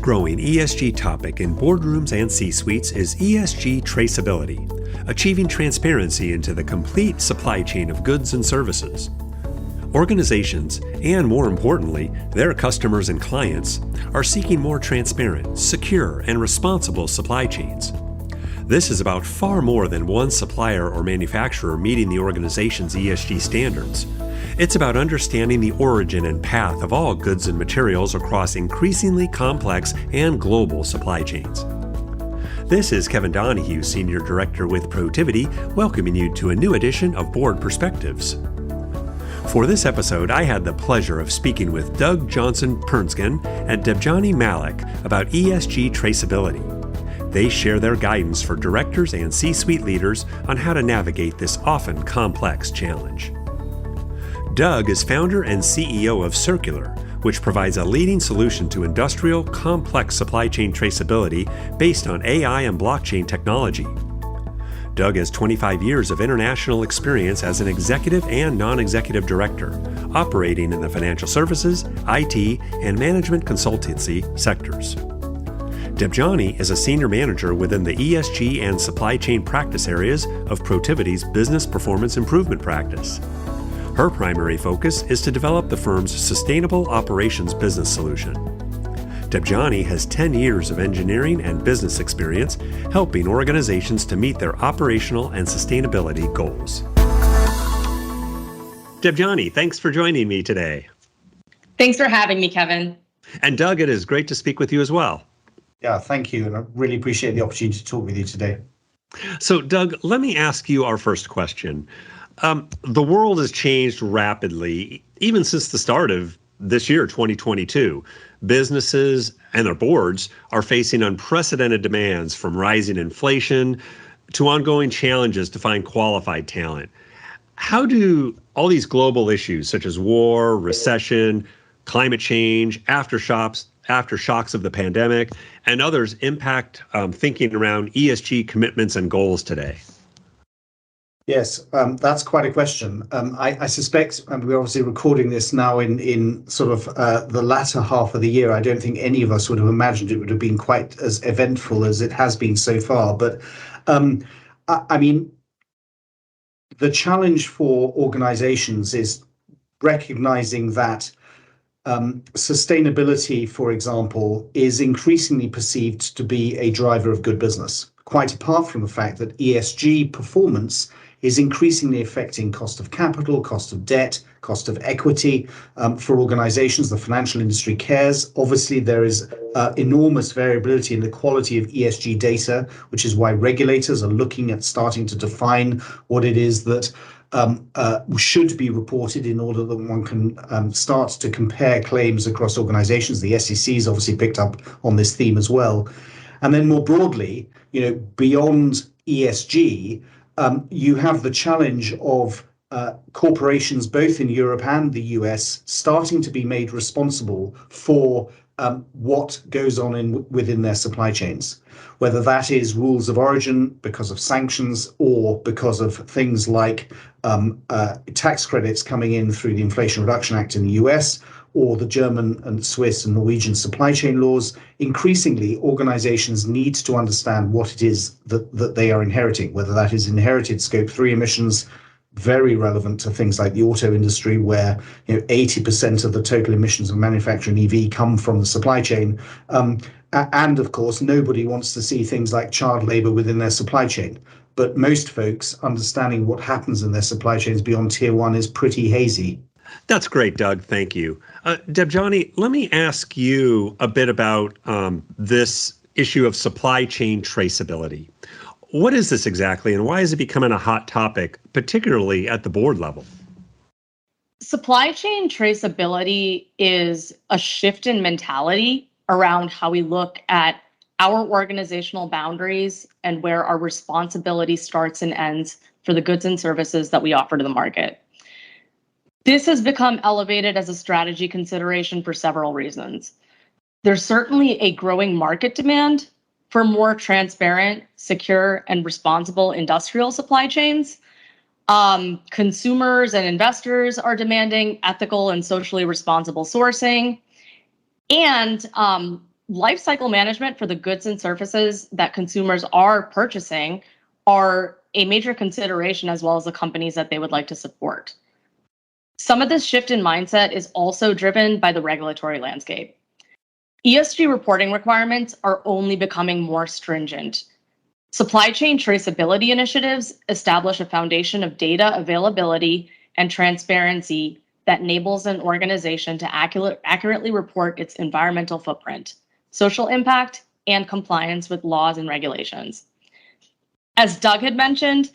fast-growing ESG topic in boardrooms and C-suites is ESG traceability, achieving transparency into the complete supply chain of goods and services. Organizations, and more importantly, their customers and clients, are seeking more transparent, secure, and responsible supply chains. This is about far more than one supplier or manufacturer meeting the organization's ESG standards. It's about understanding the origin and path of all goods and materials across increasingly complex and global supply chains. This is Kevin Donahue, Senior Director with Protiviti, welcoming you to a new edition of Board Perspectives. For this episode, I had the pleasure of speaking with Doug Johnson-Poensgen and Debjani Mallick about ESG traceability. They share their guidance for directors and C-suite leaders on how to navigate this often complex challenge. Doug is founder and CEO of Circulor, which provides a leading solution to industrial, complex supply chain traceability based on AI and blockchain technology. Doug has 25 years of international experience as an executive and non-executive director, operating in the financial services, IT, and management consultancy sectors. Debjani is a senior manager within the ESG and supply chain practice areas of Protiviti's business performance improvement practice. Her primary focus is to develop the firm's sustainable operations business solution. Debjani has 10 years of engineering and business experience helping organizations to meet their operational and sustainability goals. Debjani, thanks for joining me today. Thanks for having me, Kevin. And Doug, it is great to speak with you as well. Yeah, thank you. And I really appreciate the opportunity to talk with you today. So, Doug, let me ask you our first question. The world has changed rapidly, even since the start of this year, 2022. Businesses and their boards are facing unprecedented demands, from rising inflation to ongoing challenges to find qualified talent. How do all these global issues such as war, recession, climate change, aftershocks of the pandemic, and others impact thinking around ESG commitments and goals today? Yes, that's quite a question. I suspect, and we're obviously recording this now in sort of the latter half of the year. I don't think any of us would have imagined it would have been quite as eventful as it has been so far. But I mean, the challenge for organizations is recognizing that sustainability, for example, is increasingly perceived to be a driver of good business, quite apart from the fact that ESG performance is increasingly affecting cost of capital, cost of debt, cost of equity for organizations. The financial industry cares. Obviously, there is enormous variability in the quality of ESG data, which is why regulators are looking at starting to define what it is that should be reported in order that one can start to compare claims across organizations. The SEC has obviously picked up on this theme as well. And then more broadly, beyond ESG, you have the challenge of corporations both in Europe and the US starting to be made responsible for what goes on within their supply chains, whether that is rules of origin because of sanctions or because of things like tax credits coming in through the Inflation Reduction Act in the US, or the German and Swiss and Norwegian supply chain laws. Increasingly, organizations need to understand what it is that they are inheriting, whether that is inherited Scope 3 emissions, very relevant to things like the auto industry, where 80% of the total emissions of manufacturing EV come from the supply chain. And of course, nobody wants to see things like child labor within their supply chain. But most folks understanding what happens in their supply chains beyond tier one is pretty hazy. That's great, Doug. Thank you. Debjani, let me ask you a bit about this issue of supply chain traceability. What is this exactly, and why is it becoming a hot topic, particularly at the board level? Supply chain traceability is a shift in mentality around how we look at our organizational boundaries and where our responsibility starts and ends for the goods and services that we offer to the market. This has become elevated as a strategy consideration for several reasons. There's certainly a growing market demand for more transparent, secure, and responsible industrial supply chains. Consumers and investors are demanding ethical and socially responsible sourcing. And life cycle management for the goods and services that consumers are purchasing are a major consideration, as well as the companies that they would like to support. Some of this shift in mindset is also driven by the regulatory landscape. ESG reporting requirements are only becoming more stringent. Supply chain traceability initiatives establish a foundation of data availability and transparency that enables an organization to accurately report its environmental footprint, social impact, and compliance with laws and regulations. As Doug had mentioned,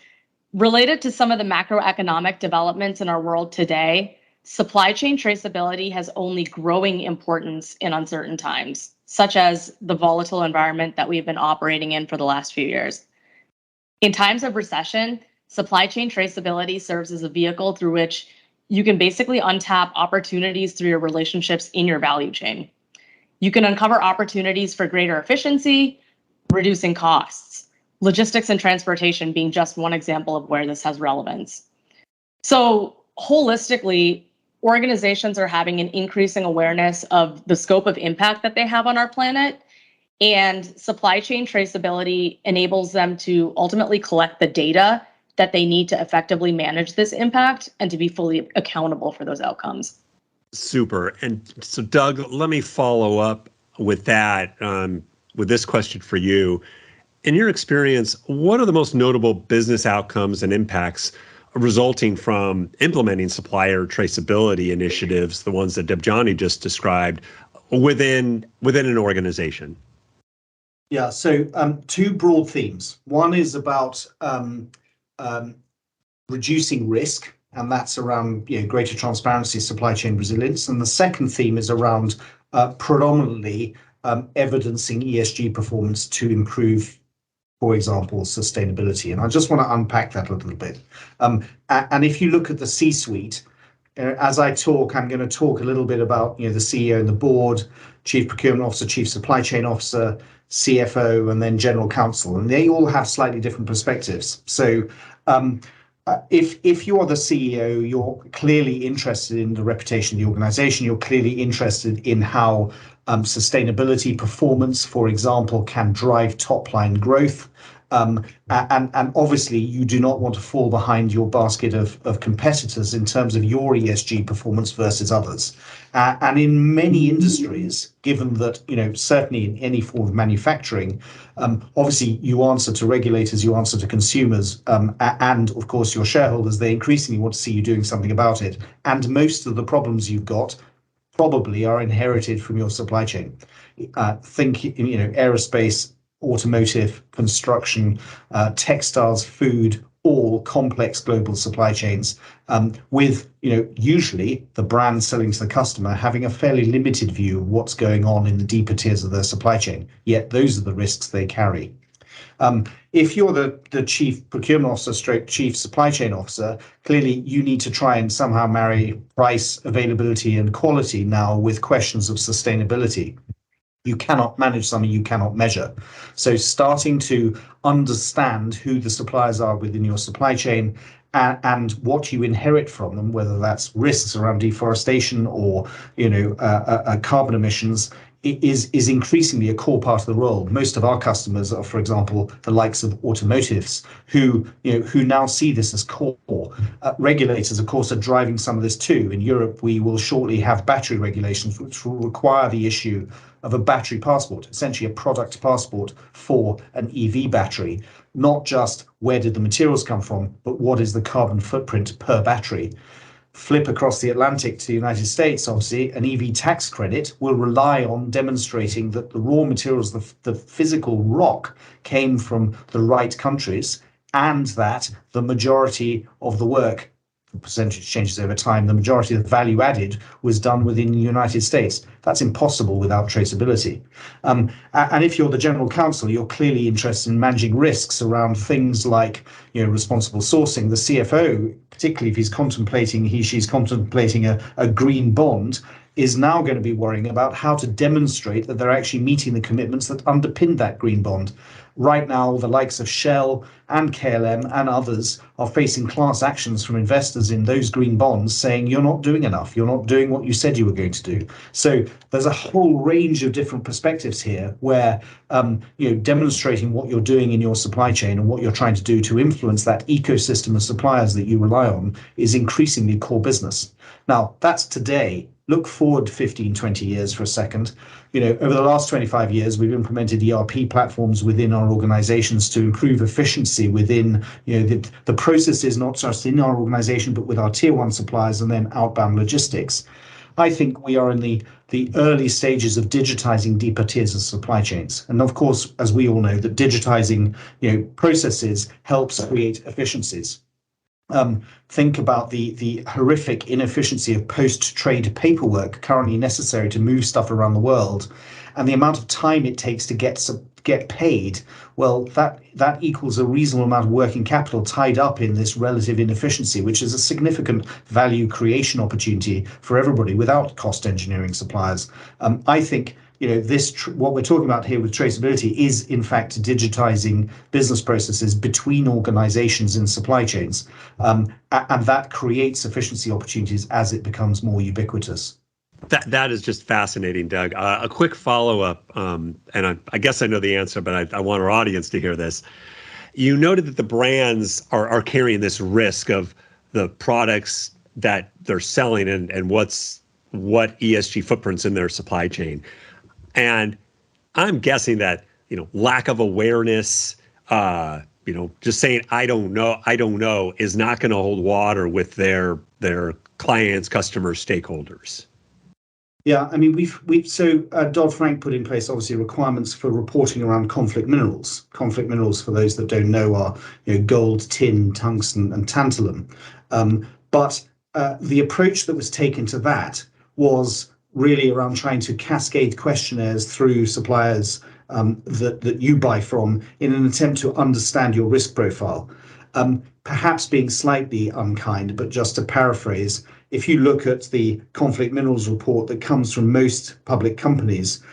related to some of the macroeconomic developments in our world today, supply chain traceability has only growing importance in uncertain times, such as the volatile environment that we've been operating in for the last few years. In times of recession, supply chain traceability serves as a vehicle through which you can basically untap opportunities through your relationships in your value chain. You can uncover opportunities for greater efficiency, reducing costs, logistics and transportation being just one example of where this has relevance. So holistically, organizations are having an increasing awareness of the scope of impact that they have on our planet, and supply chain traceability enables them to ultimately collect the data that they need to effectively manage this impact and to be fully accountable for those outcomes. Super. And so, Doug, let me follow up with that, with this question for you. In your experience, what are the most notable business outcomes and impacts resulting from implementing supplier traceability initiatives, the ones that Debjani just described, within an organization? Yeah, so two broad themes. One is about reducing risk, and that's around greater transparency, supply chain resilience. And the second theme is around predominantly evidencing ESG performance to improve, for example, sustainability. And I just want to unpack that a little bit. And if you look at the C-suite, as I talk, I'm going to talk a little bit about the CEO and the board, chief procurement officer, chief supply chain officer, CFO, and then general counsel, and they all have slightly different perspectives. So if you're the CEO, you're clearly interested in the reputation of the organization. You're clearly interested in how sustainability performance, for example, can drive top line growth. And obviously, you do not want to fall behind your basket of competitors in terms of your ESG performance versus others. And in many industries, given that, certainly in any form of manufacturing, obviously you answer to regulators, you answer to consumers, and of course your shareholders, they increasingly want to see you doing something about it. And most of the problems you've got probably are inherited from your supply chain. Think, aerospace, automotive, construction, textiles, food, all complex global supply chains, with usually the brand selling to the customer having a fairly limited view of what's going on in the deeper tiers of their supply chain. Yet those are the risks they carry. If you're the chief procurement officer stroke chief supply chain officer, clearly you need to try and somehow marry price, availability, and quality now with questions of sustainability. You cannot manage something you cannot measure. So starting to understand who the suppliers are within your supply chain and what you inherit from them, whether that's risks around deforestation or carbon emissions, is increasingly a core part of the role. Most of our customers are, for example, the likes of automotives who now see this as core. Regulators, of course, are driving some of this too. In Europe, we will shortly have battery regulations which will require the issue of a battery passport, essentially a product passport for an EV battery, not just where did the materials come from, but what is the carbon footprint per battery. Flip across the Atlantic to the United States, obviously, an EV tax credit will rely on demonstrating that the raw materials, the physical rock, came from the right countries, and that the majority of the work, the percentage changes over time, the majority of the value added was done within the United States. That's impossible without traceability. And if you're the general counsel, you're clearly interested in managing risks around things like responsible sourcing. The CFO, particularly if she's contemplating a green bond, is now going to be worrying about how to demonstrate that they're actually meeting the commitments that underpin that green bond. Right now, the likes of Shell and KLM and others are facing class actions from investors in those green bonds saying you're not doing enough, you're not doing what you said you were going to do. So there's a whole range of different perspectives here where demonstrating what you're doing in your supply chain and what you're trying to do to influence that ecosystem of suppliers that you rely on is increasingly core business. Now, that's today. Look forward 15, 20 years for a second. Over the last 25 years, we've implemented ERP platforms within our organizations to improve efficiency within the processes, not just in our organization, but with our tier one suppliers and then outbound logistics. I think we are in the early stages of digitizing deeper tiers of supply chains. And of course, as we all know, that digitizing processes helps create efficiencies. Think about the horrific inefficiency of post-trade paperwork currently necessary to move stuff around the world, and the amount of time it takes to get paid. Well, that equals a reasonable amount of working capital tied up in this relative inefficiency, which is a significant value creation opportunity for everybody without cost engineering suppliers. I think what we're talking about here with traceability is in fact digitizing business processes between organizations in supply chains, and that creates efficiency opportunities as it becomes more ubiquitous. That is just fascinating, Doug. A quick follow-up, and I guess I know the answer, but I want our audience to hear this. You noted that the brands are carrying this risk of the products that they're selling and what ESG footprints in their supply chain. And I'm guessing that, lack of awareness, just saying, I don't know is not going to hold water with their clients, customers, stakeholders. Yeah, I mean, so Dodd-Frank put in place obviously requirements for reporting around conflict minerals. Conflict minerals, for those that don't know, are gold, tin, tungsten, and tantalum. But the approach that was taken to that was really around trying to cascade questionnaires through suppliers that you buy from in an attempt to understand your risk profile. Perhaps being slightly unkind, but just to paraphrase, if you look at the conflict minerals report that comes from most public companies,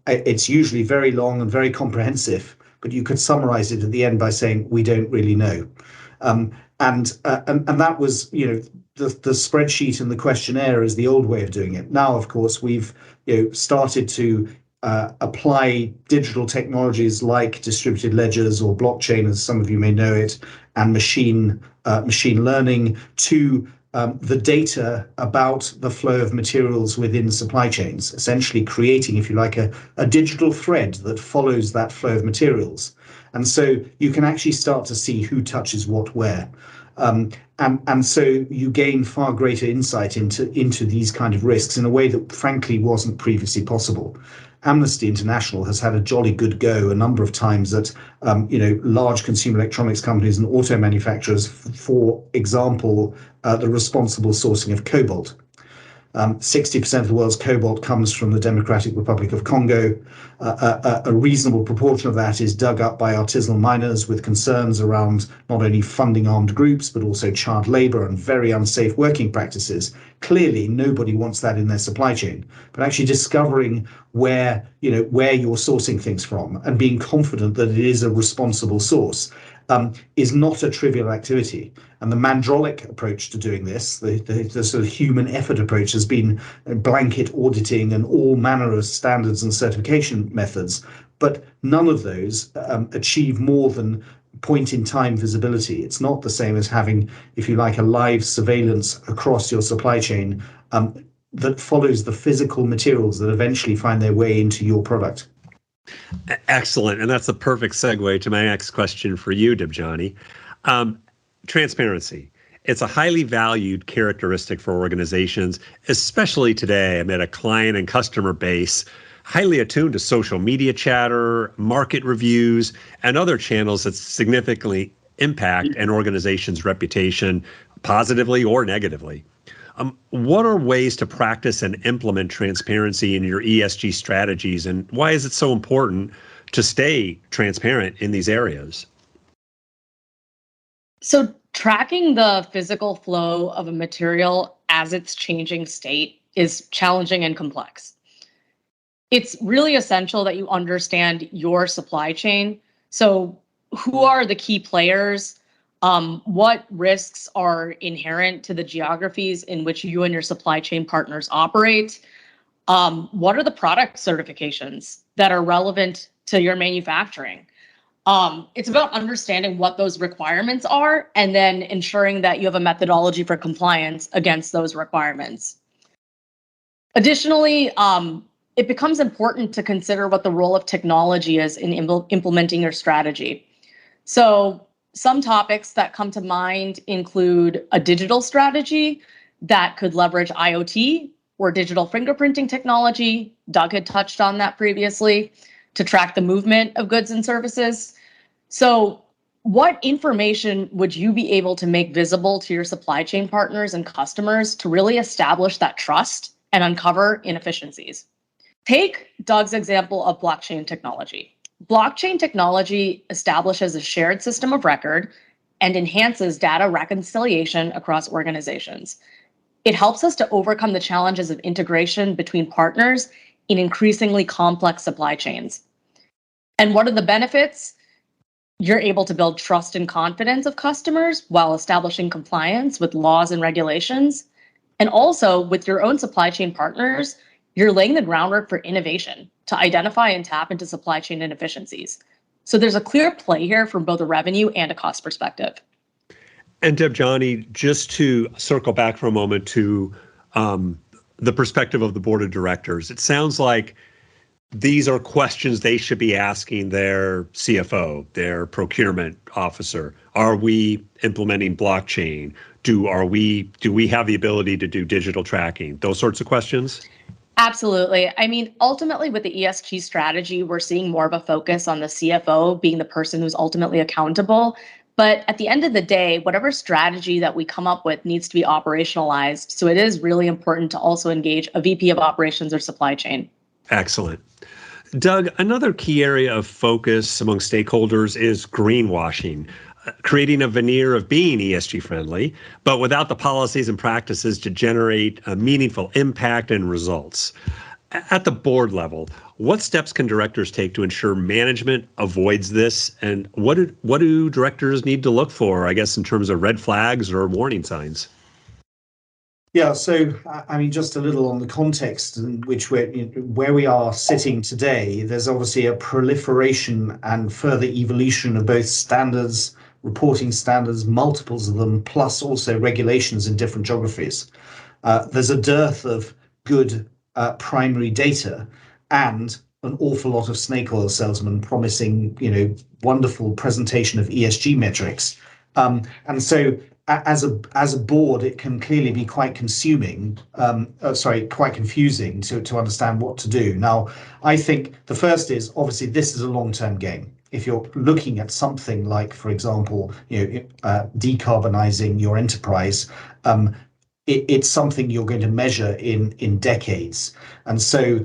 it's usually very long and very comprehensive, but you could summarize it at the end by saying, we don't really know. And that was, the spreadsheet and the questionnaire is the old way of doing it. Now, of course, we've started to apply digital technologies like distributed ledgers or blockchain, as some of you may know it, and machine learning to the data about the flow of materials within supply chains, essentially creating, if you like, a digital thread that follows that flow of materials. And so you can actually start to see who touches what where. And so you gain far greater insight into these kind of risks in a way that frankly wasn't previously possible. Amnesty International has had a jolly good go a number of times at large consumer electronics companies and auto manufacturers, for example, the responsible sourcing of cobalt. 60% of the world's cobalt comes from the Democratic Republic of Congo. A reasonable proportion of that is dug up by artisanal miners with concerns around not only funding armed groups, but also child labor and very unsafe working practices. Clearly, nobody wants that in their supply chain, but actually discovering where you're sourcing things from and being confident that it is a responsible source is not a trivial activity. And the Mandrolic approach to doing this, the sort of human effort approach, has been blanket auditing and all manner of standards and certification methods. But none of those achieve more than point-in-time visibility. It's not the same as having, if you like, a live surveillance across your supply chain that follows the physical materials that eventually find their way into your product. Excellent. And that's a perfect segue to my next question for you, Debjani. Transparency. It's a highly valued characteristic for organizations, especially today amid a client and customer base highly attuned to social media chatter, market reviews, and other channels that significantly impact an organization's reputation positively or negatively. What are ways to practice and implement transparency in your ESG strategies, and why is it so important to stay transparent in these areas? So tracking the physical flow of a material as its changing state is challenging and complex. It's really essential that you understand your supply chain. So who are the key players? What risks are inherent to the geographies in which you and your supply chain partners operate? What are the product certifications that are relevant to your manufacturing? It's about understanding what those requirements are and then ensuring that you have a methodology for compliance against those requirements. Additionally, it becomes important to consider what the role of technology is in implementing your strategy. So some topics that come to mind include a digital strategy that could leverage IoT or digital fingerprinting technology. Doug had touched on that previously, to track the movement of goods and services. So what information would you be able to make visible to your supply chain partners and customers to really establish that trust and uncover inefficiencies? Take Doug's example of blockchain technology. Blockchain technology establishes a shared system of record and enhances data reconciliation across organizations. It helps us to overcome the challenges of integration between partners in increasingly complex supply chains. And what are the benefits? You're able to build trust and confidence of customers while establishing compliance with laws and regulations. And also with your own supply chain partners, you're laying the groundwork for innovation to identify and tap into supply chain inefficiencies. So there's a clear play here from both a revenue and a cost perspective. And Debjani, just to circle back for a moment to the perspective of the board of directors, it sounds like these are questions they should be asking their CFO, their procurement officer. Are we implementing blockchain? Do we have the ability to do digital tracking? Those sorts of questions? Absolutely. I mean, ultimately with the ESG strategy, we're seeing more of a focus on the CFO being the person who's ultimately accountable. But at the end of the day, whatever strategy that we come up with needs to be operationalized. So it is really important to also engage a VP of operations or supply chain. Excellent. Doug, another key area of focus among stakeholders is greenwashing, creating a veneer of being ESG friendly, but without the policies and practices to generate a meaningful impact and results. At the board level, what steps can directors take to ensure management avoids this? And what do directors need to look for, I guess, in terms of red flags or warning signs? Yeah, so I mean, just a little on the context in which where we are sitting today, there's obviously a proliferation and further evolution of both standards, reporting standards, multiples of them, plus also regulations in different geographies. There's a dearth of good primary data and an awful lot of snake oil salesmen promising, wonderful presentation of ESG metrics. And so as a board, it can clearly be quite confusing to understand what to do. Now, I think the first is obviously this is a long-term game. If you're looking at something like, for example, decarbonizing your enterprise, it's something you're going to measure in decades. And so,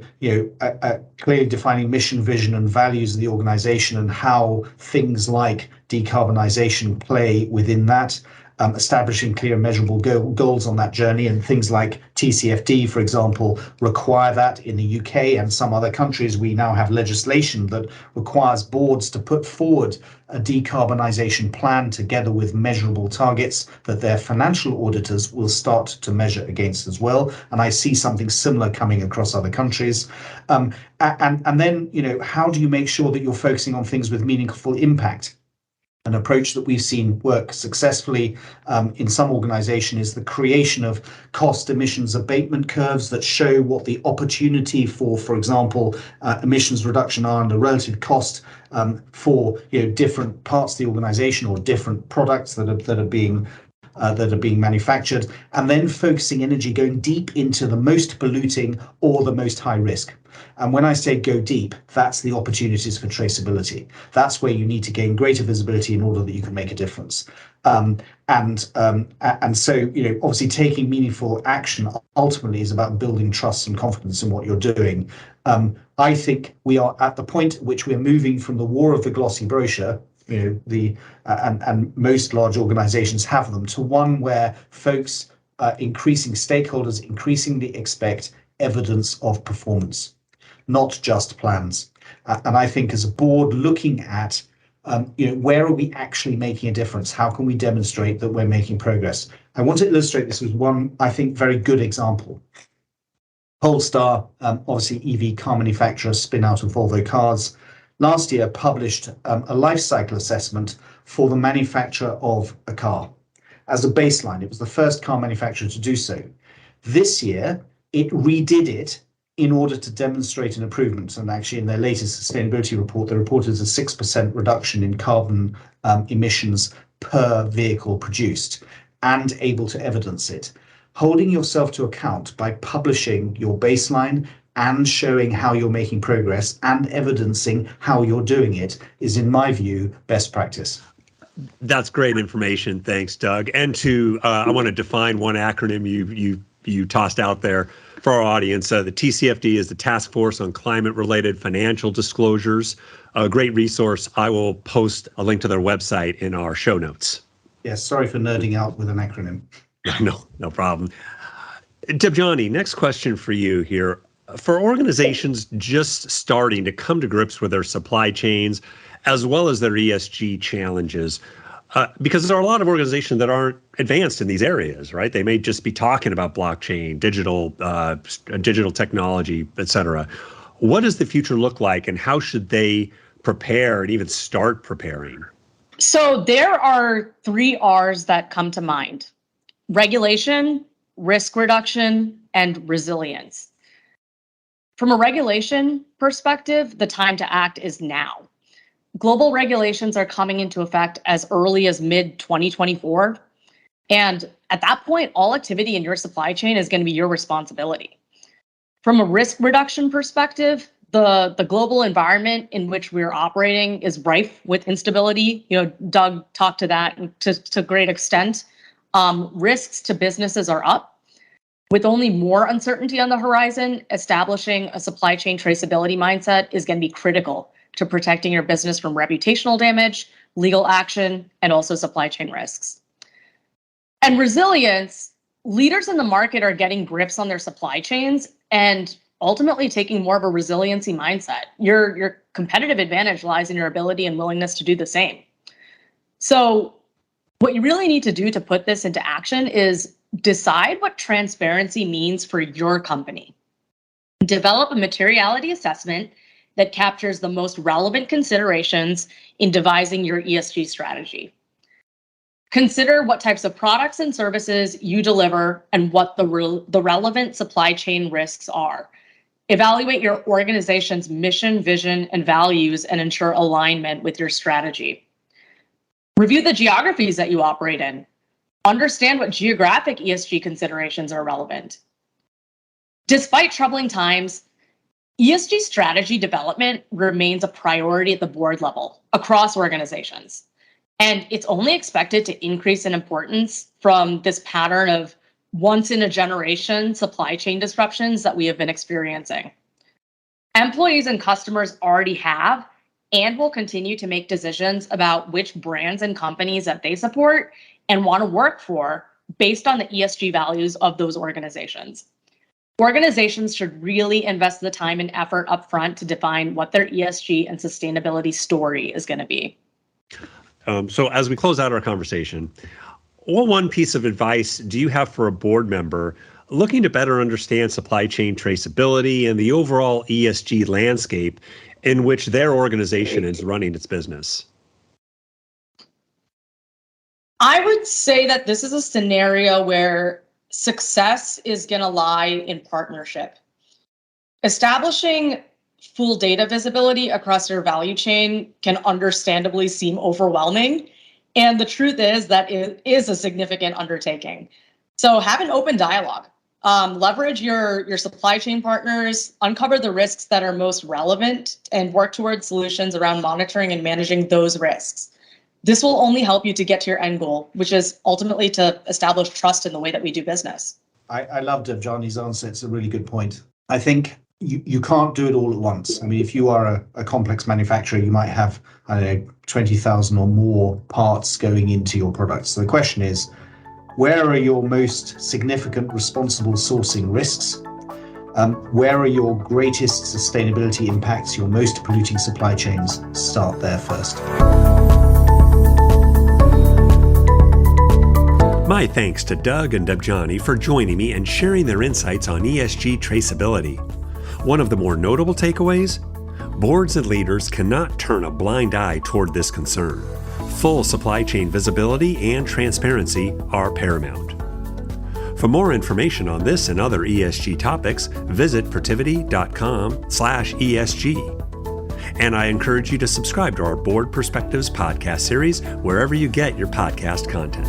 clearly defining mission, vision, and values of the organization and how things like decarbonization play within that. Establishing clear measurable goals on that journey, and things like TCFD, for example, require that in the UK and some other countries. We now have legislation that requires boards to put forward a decarbonisation plan together with measurable targets that their financial auditors will start to measure against as well. And I see something similar coming across other countries. And then, how do you make sure that you're focusing on things with meaningful impact? An approach that we've seen work successfully in some organization is the creation of cost emissions abatement curves that show what the opportunity for example, emissions reduction are and the relative cost for different parts of the organization or different products that are being manufactured, and then focusing energy going deep into the most polluting or the most high risk. And when I say go deep, that's the opportunities for traceability. That's where you need to gain greater visibility in order that you can make a difference. And so, obviously taking meaningful action ultimately is about building trust and confidence in what you're doing. I think we are at the point at which we're moving from the war of the glossy brochure, and most large organizations have them, to one where folks increasing stakeholders increasingly expect evidence of performance, not just plans. And I think as a board looking at, where are we actually making a difference? How can we demonstrate that we're making progress? I want to illustrate this with one, I think, very good example. Polestar, obviously EV car manufacturer, spin out of Volvo Cars, last year published a life cycle assessment for the manufacture of a car. As a baseline, it was the first car manufacturer to do so. This year, it redid it in order to demonstrate an improvement. And actually, in their latest sustainability report, they reported a 6% reduction in carbon emissions per vehicle produced and able to evidence it. Holding yourself to account by publishing your baseline and showing how you're making progress and evidencing how you're doing it is, in my view, best practice. That's great information. Thanks, Doug. And I want to define one acronym you tossed out there for our audience. The TCFD is the Task Force on Climate-Related Financial Disclosures. A great resource. I will post a link to their website in our show notes. Yes, sorry for nerding out with an acronym. No problem. Debjani, next question for you here. For organizations just starting to come to grips with their supply chains, as well as their ESG challenges, because there are a lot of organizations that aren't advanced in these areas, right? They may just be talking about blockchain, digital technology, et cetera. What does the future look like, and how should they prepare and even start preparing? So there are 3 R's that come to mind: regulation, risk reduction, and resilience. From a regulation perspective, the time to act is now. Global regulations are coming into effect as early as mid-2024. And at that point, all activity in your supply chain is going to be your responsibility. From a risk reduction perspective, the global environment in which we're operating is rife with instability. Doug talked to that to great extent. Risks to businesses are up. With only more uncertainty on the horizon, establishing a supply chain traceability mindset is going to be critical to protecting your business from reputational damage, legal action, and also supply chain risks. And resilience, leaders in the market are getting grips on their supply chains and ultimately taking more of a resiliency mindset. Your competitive advantage lies in your ability and willingness to do the same. So what you really need to do to put this into action is decide what transparency means for your company. Develop a materiality assessment that captures the most relevant considerations in devising your ESG strategy. Consider what types of products and services you deliver and what the relevant supply chain risks are. Evaluate your organization's mission, vision, and values and ensure alignment with your strategy. Review the geographies that you operate in. Understand what geographic ESG considerations are relevant. Despite troubling times, ESG strategy development remains a priority at the board level across organizations. And it's only expected to increase in importance from this pattern of once-in-a-generation supply chain disruptions that we have been experiencing. Employees and customers already have and will continue to make decisions about which brands and companies that they support and want to work for based on the ESG values of those organizations. Organizations should really invest the time and effort upfront to define what their ESG and sustainability story is going to be. So as we close out our conversation, what one piece of advice do you have for a board member looking to better understand supply chain traceability and the overall ESG landscape in which their organization is running its business? I would say that this is a scenario where success is going to lie in partnership. Establishing full data visibility across your value chain can understandably seem overwhelming. And the truth is that it is a significant undertaking. So have an open dialogue. Leverage your supply chain partners, uncover the risks that are most relevant, and work towards solutions around monitoring and managing those risks. This will only help you to get to your end goal, which is ultimately to establish trust in the way that we do business. I love Debjani's answer. It's a really good point. I think you can't do it all at once. I mean, if you are a complex manufacturer, you might have, 20,000 or more parts going into your products. So the question is, Where are your most significant responsible sourcing risks? Where are your greatest sustainability impacts, your most polluting supply chains? Start there first. My thanks to Doug and Debjani for joining me and sharing their insights on ESG traceability. One of the more notable takeaways? Boards and leaders cannot turn a blind eye toward this concern. Full supply chain visibility and transparency are paramount. For more information on this and other ESG topics, visit Protiviti.com/ESG. And I encourage you to subscribe to our Board Perspectives podcast series wherever you get your podcast content.